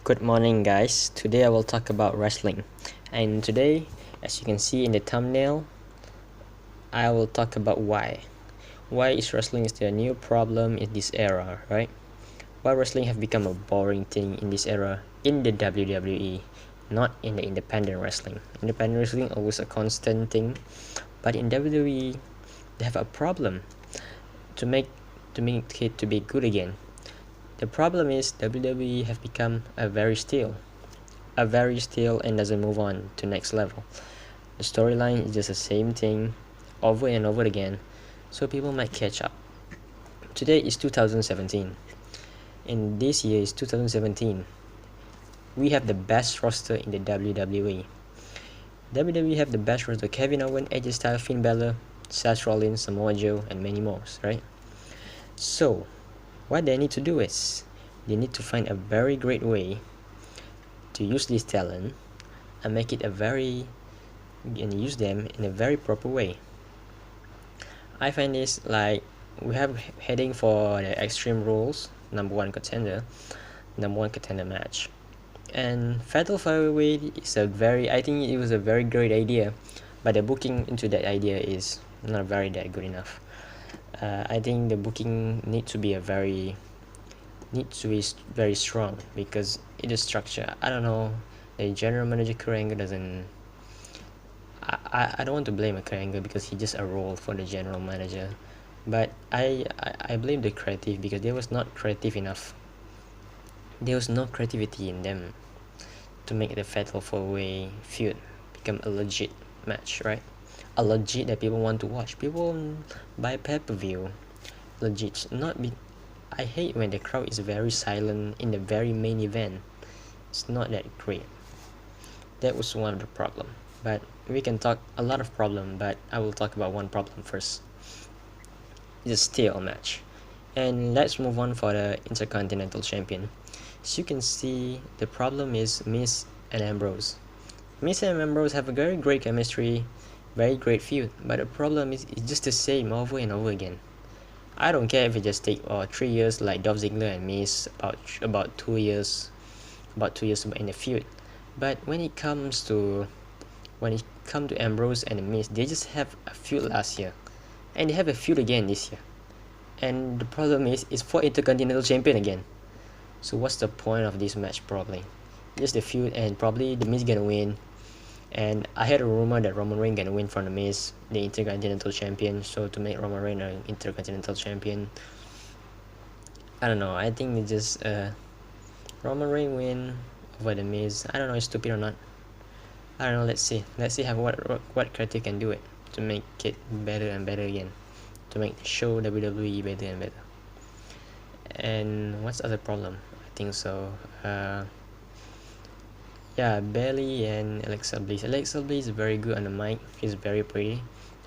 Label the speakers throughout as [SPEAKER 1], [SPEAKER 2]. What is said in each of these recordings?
[SPEAKER 1] Good morning, guys. Today I will talk about wrestling, and today, as you can see in the thumbnail, I will talk about why. Why is wrestling still a new problem in this era, right? Why wrestling have become a boring thing in this era in the WWE, not in the independent wrestling. Independent wrestling always a constant thing, but in WWE they have a problem to make it to be good again. The problem is WWE have become a very stale and doesn't move on to next level. The storyline is just the same thing over and over again, so people might catch up. Today is 2017, and this year is 2017. We have the best roster in the WWE. WWE have the best roster: Kevin Owens, AJ Styles, Finn Balor, Seth Rollins, Samoa Joe, and many more, right? So, what they need to do is they need to find a very great way to use this talent and make it and use them in a very proper way. I find this like we have heading for the Extreme Rules number one contender match, and Fatal 5-Way is I think it was a very great idea, but the booking into that idea is not very that good enough. I think the booking needs to be very strong because it is structure. I don't know, the general manager Kurt Angle doesn't. I don't want to blame Kurt Angle because he just a role for the general manager, but I blame the creative because they was not creative enough. There was no creativity in them to make the Fatal 4-Way feud become a legit match, right? A legit that people want to watch. People buy pay-per-view. Legit, not be. I hate when the crowd is very silent in the very main event. It's not that great. That was one of the problem. But we can talk a lot of problem, but I will talk about one problem first. It's a steel match. And let's move on for the Intercontinental Champion. As you can see, the problem is Miz and Ambrose. Miz and Ambrose have a very great chemistry, very great feud, but the problem is it's just the same over and over again. I don't care if it just take 3 years like Dolph Ziggler and Miz, about 2 years in the feud. But when it comes to Ambrose and Miz, they just have a feud last year, and they have a feud again this year. And the problem is it's for Intercontinental Champion again. So what's the point of this match? Probably just the feud, and probably the Miz gonna win. And I heard a rumor that Roman Reigns gonna win from the Miz, the Intercontinental Champion. So to make Roman Reigns an Intercontinental Champion, I don't know. I think it's just Roman Reigns win over the Miz. I don't know, it's stupid or not. I don't know. Let's see how what creative can do it to make it better and better again, to make the show WWE better and better. And what's the other problem? I think so. Yeah, Bailey and Alexa Bliss. Alexa Bliss is very good on the mic. She's very pretty.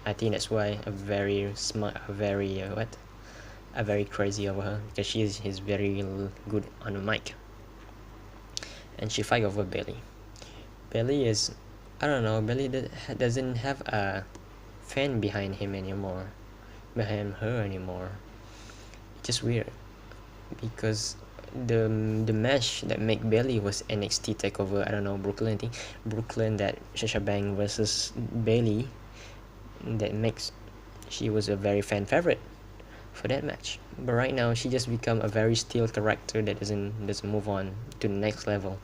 [SPEAKER 1] I think that's why a very smart, a very crazy over her, because she's very good on the mic. And she fight over Bailey. Bailey is, I don't know. Bailey doesn't have a fan behind her anymore. It's just weird because the match that make Bailey was NXT Takeover. I don't know, Brooklyn. I think Brooklyn, that Sasha Banks versus Bailey. That makes she was a very fan favorite for that match. But right now she just become a very still character that doesn't move on to the next level.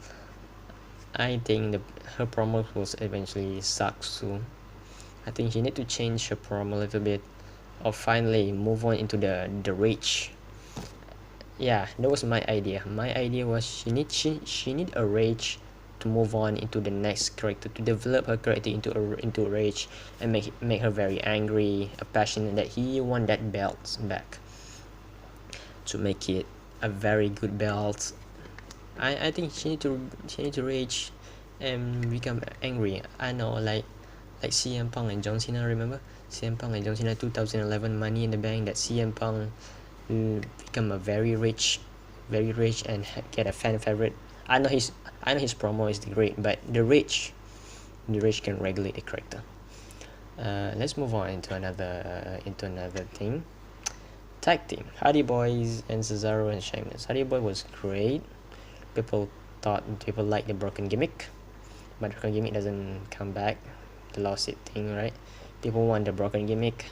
[SPEAKER 1] I think her promo will eventually suck soon. I think she need to change her promo a little bit, or finally move on into the rage. Yeah, that was my idea. My idea was she need a rage to move on into the next character, to develop her character into a rage and make her very angry, passionate that he want that belt back, to make it a very good belt. I think she need to rage and become angry. I know, like CM Punk and John Cena. Remember CM Punk and John Cena 2011 Money in the Bank, that CM Punk become a very rich and get a fan favorite. I know his promo is great, but the rich can regulate the character. Let's move on into another thing. Tag team: Hardy Boys and Cesaro and Sheamus. Hardy Boy was great. People thought people like the broken gimmick, but broken gimmick doesn't come back. The lost it thing, right? People want the broken gimmick,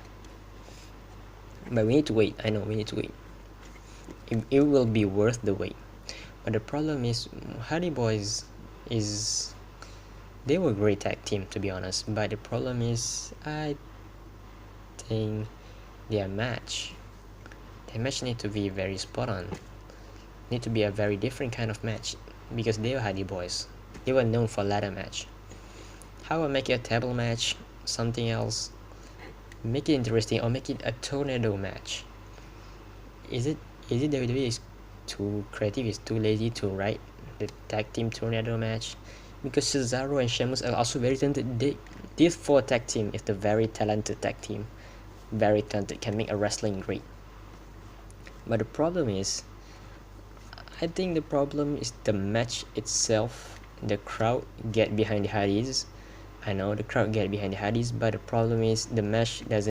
[SPEAKER 1] but we need to wait. I know we need to wait. It will be worth the wait. But the problem is, Hardy Boys is they were a great tag team, to be honest. But the problem is, I think their match need to be very spot on. Need to be a very different kind of match, because they were Hardy Boys. They were known for ladder match. How about make it a table match, something else? Make it interesting, or make it a tornado match. Is it WWE is too creative, is too lazy to write the tag team tornado match? Because Cesaro and Sheamus are also very talented. These four tag team is the very talented tag team. Very talented, can make a wrestling great. But the problem is, I think the problem is the match itself. The crowd get behind the Hardys. I know the crowd get behind the Hardys, but the problem is the match doesn't